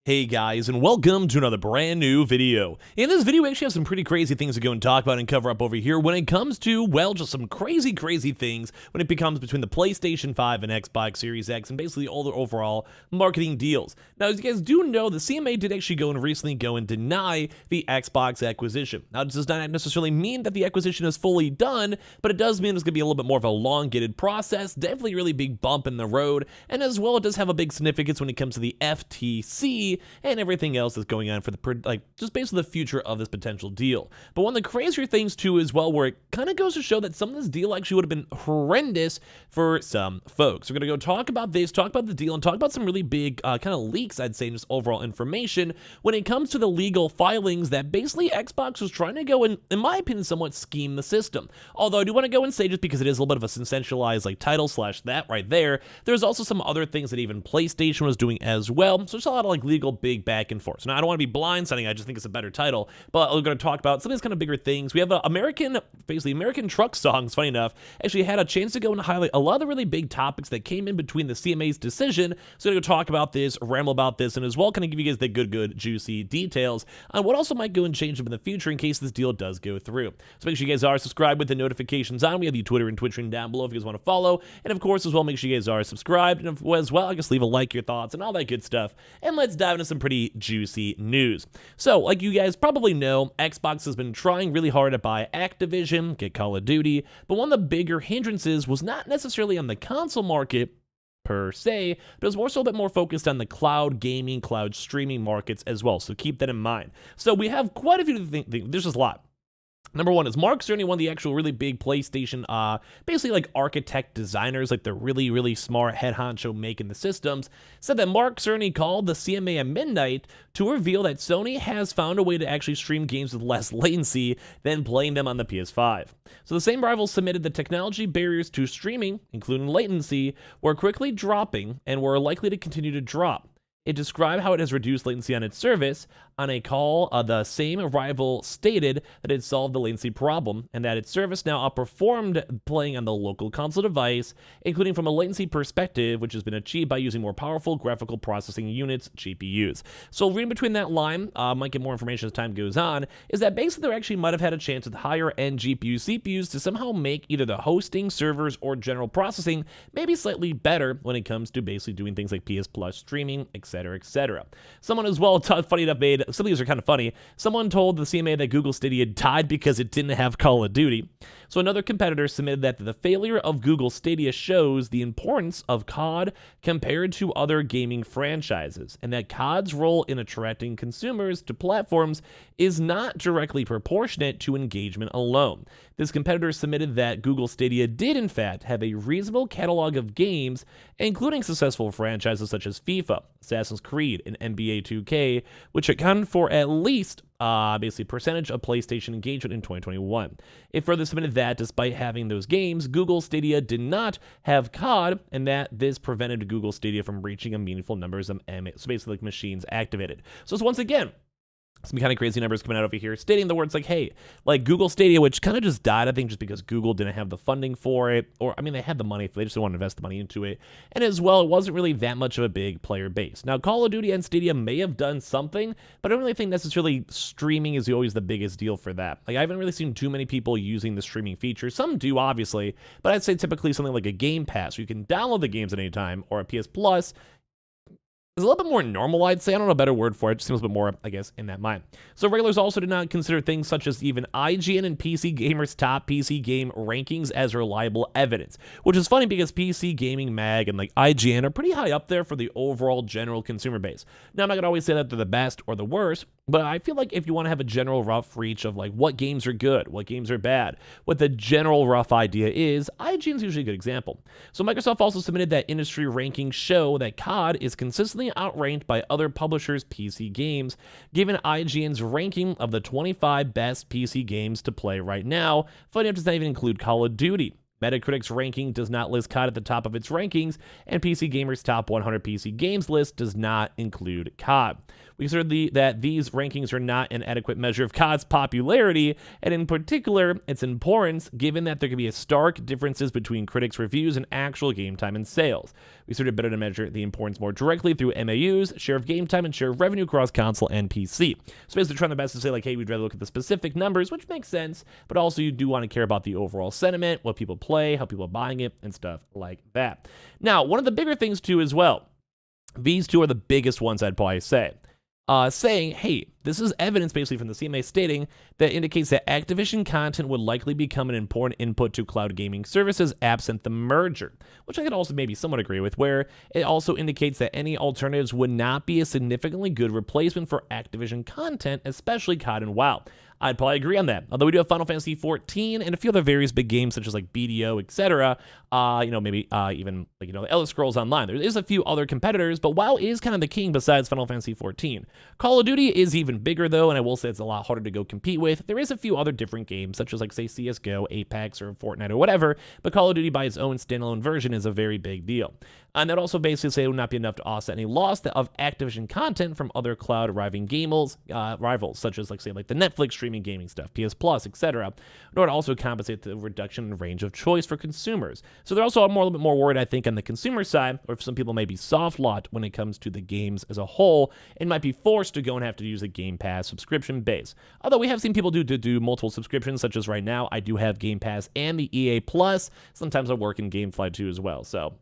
Hey guys, and welcome to another brand new video. In this video, we actually have some pretty crazy things to go and talk about and cover up over here when it comes to, well, just some crazy things when it becomes between the PlayStation 5 and Xbox Series X and basically all their overall marketing deals. Now, as you guys do know, the CMA did actually go and recently deny the Xbox acquisition. Now, this does not necessarily mean that the acquisition is fully done, but it does mean it's going to be a little bit more of a elongated process, definitely a really big bump in the road, and as well, it does have a big significance when it comes to the FTC and everything else that's going on for just basically the future of this potential deal. But one of the crazier things too as well, where it kind of goes to show that some of this deal actually would have been horrendous for some folks. We're gonna go talk about this, talk about the deal, and talk about some really big kind of leaks, I'd say, just overall information when it comes to the legal filings that basically Xbox was trying to go and, in my opinion, somewhat scheme the system. Although I do want to go and say, just because it is a little bit of a sensationalized title slash that right there, there's also some other things that even PlayStation was doing as well. So there's a lot of legal big back and forth. So now I don't want to be blindsiding, I just think it's a better title, but we're going to talk about some of these kind of bigger things. We have American truck songs, funny enough, actually had a chance to go and highlight a lot of the really big topics that came in between the CMA's decision. So I'm going to talk about this, ramble about this, and as well kind of give you guys the good, juicy details on what also might go and change up in the future in case this deal does go through. So make sure you guys are subscribed with the notifications on. We have the Twitter and Twitch down below if you guys want to follow. And of course, as well, make sure you guys are subscribed. And as well, I guess leave a like, your thoughts, and all that good stuff. And let's dive into some pretty juicy news. So, like you guys probably know, Xbox has been trying really hard to buy Activision, get Call of Duty, but one of the bigger hindrances was not necessarily on the console market per se, but it was more so a bit more focused on the cloud gaming, cloud streaming markets as well. So keep that in mind. So we have quite a few things. There's just a lot. Number one is Mark Cerny, one of the actual really big PlayStation, basically architect designers, the really smart head honcho making the systems, said that Mark Cerny called the CMA at midnight to reveal that Sony has found a way to actually stream games with less latency than playing them on the PS5. So the same rivals submitted the technology barriers to streaming, including latency, were quickly dropping and were likely to continue to drop. It described how it has reduced latency on its service. On a call, the same rival stated that it solved the latency problem and that its service now outperformed playing on the local console device, including from a latency perspective, which has been achieved by using more powerful graphical processing units, GPUs. So reading between that line, might get more information as time goes on, is that basically they actually might have had a chance with higher end GPU, CPUs to somehow make either the hosting, servers, or general processing maybe slightly better when it comes to basically doing things like PS Plus streaming, etc. Someone as well, funny enough, some of these are kind of funny. Someone told the CMA that Google Stadia died because it didn't have Call of Duty. So another competitor submitted that the failure of Google Stadia shows the importance of COD compared to other gaming franchises, and that COD's role in attracting consumers to platforms is not directly proportionate to engagement alone. This competitor submitted that Google Stadia did in fact have a reasonable catalog of games, including successful franchises such as FIFA, Assassin's Creed, and NBA 2K, which accounted for at least basically percentage of PlayStation engagement in 2021. It further submitted that despite having those games, Google Stadia did not have COD, and that this prevented Google Stadia from reaching a meaningful numbers of machines activated. So once again, some kind of crazy numbers coming out over here stating the words hey, Google Stadia, which kind of just died, I think, just because Google didn't have the funding for it, or, I mean, they had the money, they just didn't want to invest the money into it, and as well, it wasn't really that much of a big player base. Now, Call of Duty and Stadia may have done something, but I don't really think necessarily streaming is always the biggest deal for that. I haven't really seen too many people using the streaming feature. Some do, obviously, but I'd say typically something like a Game Pass, where you can download the games at any time, or a PS Plus, is a little bit more normal, I'd say. I don't know a better word for it. It just seems a bit more, I guess, in that mind. So regulars also did not consider things such as even IGN and PC Gamer's top PC game rankings as reliable evidence, which is funny because PC Gaming Mag and IGN are pretty high up there for the overall general consumer base. Now, I'm not going to always say that they're the best or the worst, but I feel like if you want to have a general rough reach of what games are good, what games are bad, what the general rough idea is, IGN's usually a good example. So Microsoft also submitted that industry rankings show that COD is consistently outranked by other publishers' PC games, given IGN's ranking of the 25 best PC games to play right now. Funny enough, does not even include Call of Duty. Metacritic's ranking does not list COD at the top of its rankings, and PC Gamer's top 100 PC games list does not include COD. We consider that these rankings are not an adequate measure of COD's popularity, and in particular, its importance, given that there can be stark differences between critics' reviews and actual game time and sales. We consider it better to measure the importance more directly through MAUs, share of game time, and share of revenue across console and PC. So basically trying the best to say, like, hey, we'd rather look at the specific numbers, which makes sense, but also you do want to care about the overall sentiment, what people play, how people are buying it, and stuff like that. Now, one of the bigger things too as well, these two are the biggest ones I'd probably say. Saying, hey, this is evidence basically from the CMA stating that indicates that Activision content would likely become an important input to cloud gaming services absent the merger, which I could also maybe somewhat agree with, where it also indicates that any alternatives would not be a significantly good replacement for Activision content, especially COD and WoW. I'd probably agree on that. Although we do have Final Fantasy 14 and a few other various big games such as like BDO, etc. Maybe even like the Elder Scrolls Online. There is a few other competitors, but WoW is kind of the king besides Final Fantasy 14. Call of Duty is even bigger though, and I will say it's a lot harder to go compete with. There is a few other different games such as like say CS:GO, Apex, or Fortnite or whatever, but Call of Duty by its own standalone version is a very big deal. And that also basically say it would not be enough to offset any loss of Activision content from other cloud rivals, such as like the Netflix streaming gaming stuff, PS Plus, etc. Nor to also compensate the reduction in range of choice for consumers. So they're also a little bit more worried, I think, on the consumer side, or if some people may be soft-locked when it comes to the games as a whole, and might be forced to go and have to use a Game Pass subscription base. Although we have seen people do multiple subscriptions, such as right now, I do have Game Pass and the EA Plus. Sometimes I work in GameFly too as well, so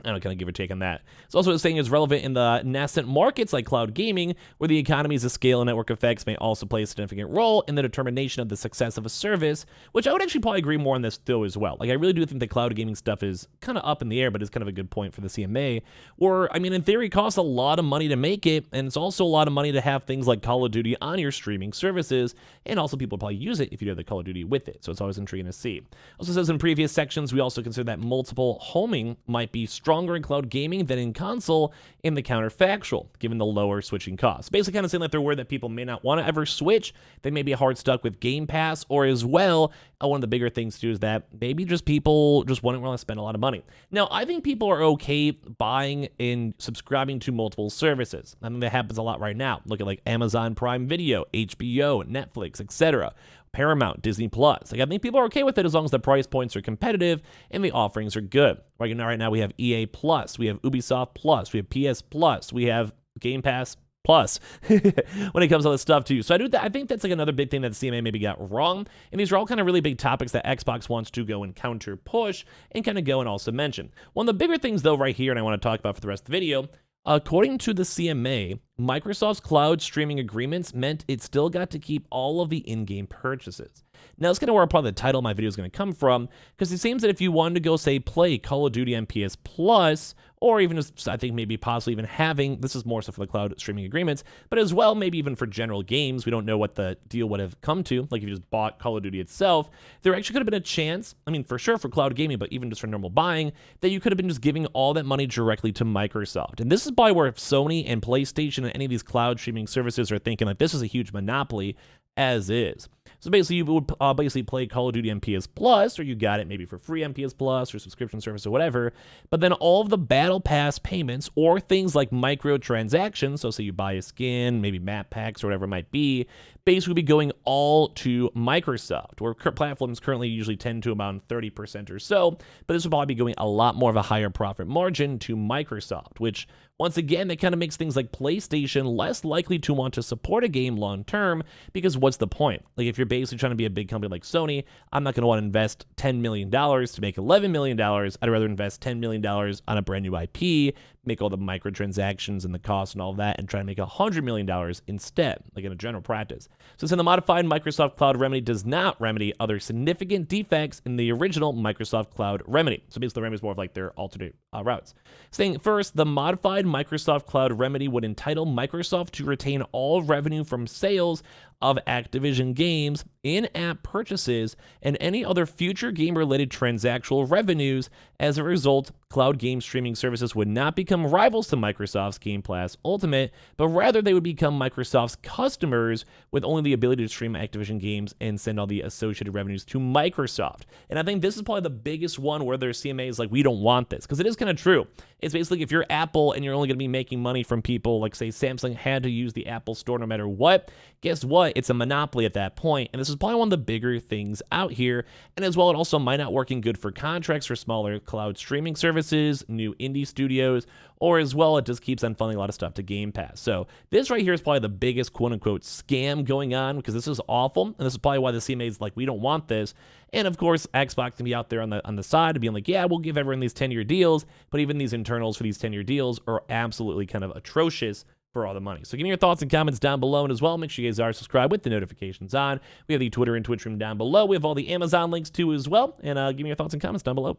I don't kind of give or take on that. It's also saying is relevant in the nascent markets like cloud gaming, where the economies of scale and network effects may also play a significant role in the determination of the success of a service, which I would actually probably agree more on this though as well. Like I really do think the cloud gaming stuff is kind of up in the air, but it's kind of a good point for the CMA, where, I mean, in theory, it costs a lot of money to make it, and it's also a lot of money to have things like Call of Duty on your streaming services, and also people probably use it if you do the Call of Duty with it, so it's always intriguing to see. Also says in previous sections, we also consider that multiple homing might be stronger in cloud gaming than in console in the counterfactual, given the lower switching costs. Basically kind of saying that they're worried that people may not want to ever switch. They may be hard stuck with Game Pass, or as well, one of the bigger things too is that maybe just people just wouldn't want to spend a lot of money. Now, I think people are okay buying and subscribing to multiple services. I mean, that happens a lot right now. Look at like Amazon Prime Video, HBO, Netflix, etc. Paramount, Disney Plus. Like, I think people are okay with it as long as the price points are competitive and the offerings are good. Right now we have EA Plus, we have Ubisoft Plus, we have PS Plus, we have Game Pass Plus when it comes to all this stuff too. So I think that's like another big thing that the CMA maybe got wrong. And these are all kind of really big topics that Xbox wants to go and counter push and kind of go and also mention. One of the bigger things though right here, and I want to talk about for the rest of the video, according to the CMA, Microsoft's cloud streaming agreements meant it still got to keep all of the in-game purchases. Now, that's kind of where part of the title of my video is going to come from, because it seems that if you wanted to go, say, play Call of Duty on PS Plus, or even just, I think maybe possibly even having, this is more so for the cloud streaming agreements, but as well, maybe even for general games, we don't know what the deal would have come to, like if you just bought Call of Duty itself, there actually could have been a chance, I mean, for sure for cloud gaming, but even just for normal buying, that you could have been just giving all that money directly to Microsoft. And this is probably where Sony and PlayStation and any of these cloud streaming services are thinking like this is a huge monopoly as is. So basically, you would basically play Call of Duty on PS Plus, or you got it maybe for free on PS Plus or subscription service or whatever. But then all of the Battle Pass payments or things like microtransactions, so say you buy a skin, maybe map packs or whatever it might be, basically be going all to Microsoft, where platforms currently usually tend to about 30% or so. But this would probably be going a lot more of a higher profit margin to Microsoft, which once again, that kind of makes things like PlayStation less likely to want to support a game long term, because what's the point? Like if you're basically trying to be a big company like Sony, I'm not going to want to invest $10 million to make $11 million. I'd rather invest $10 million on a brand new IP, make all the microtransactions and the costs and all of that, and try to make $100 million instead, like in a general practice. So since the modified Microsoft Cloud Remedy does not remedy other significant defects in the original Microsoft Cloud Remedy. So basically the remedy is more of like their alternate routes. Saying first, the modified Microsoft Cloud Remedy would entitle Microsoft to retain all revenue from sales of Activision games, in-app purchases, and any other future game-related transactional revenues. As a result, cloud game streaming services would not become rivals to Microsoft's Game Pass Ultimate, but rather they would become Microsoft's customers with only the ability to stream Activision games and send all the associated revenues to Microsoft. And I think this is probably the biggest one where their CMA is like, we don't want this, because it is kind of true. It's basically if you're Apple and you're only going to be making money from people, like say Samsung had to use the Apple Store no matter what, guess what? It's a monopoly at that point. And this is probably one of the bigger things out here. And as well, it also might not working good for contracts for smaller cloud streaming services, new indie studios, or as well, it just keeps on funneling a lot of stuff to Game Pass. So this right here is probably the biggest quote-unquote scam going on, because this is awful, and this is probably why the CMA is like, we don't want this. And of course, Xbox can be out there on the side being like, yeah, we'll give everyone these 10-year deals, but even these internals for these 10-year deals are absolutely kind of atrocious for all the money. So give me your thoughts and comments down below, and as well, make sure you guys are subscribed with the notifications on. We have the Twitter and Twitch room down below. We have all the Amazon links too as well, and give me your thoughts and comments down below.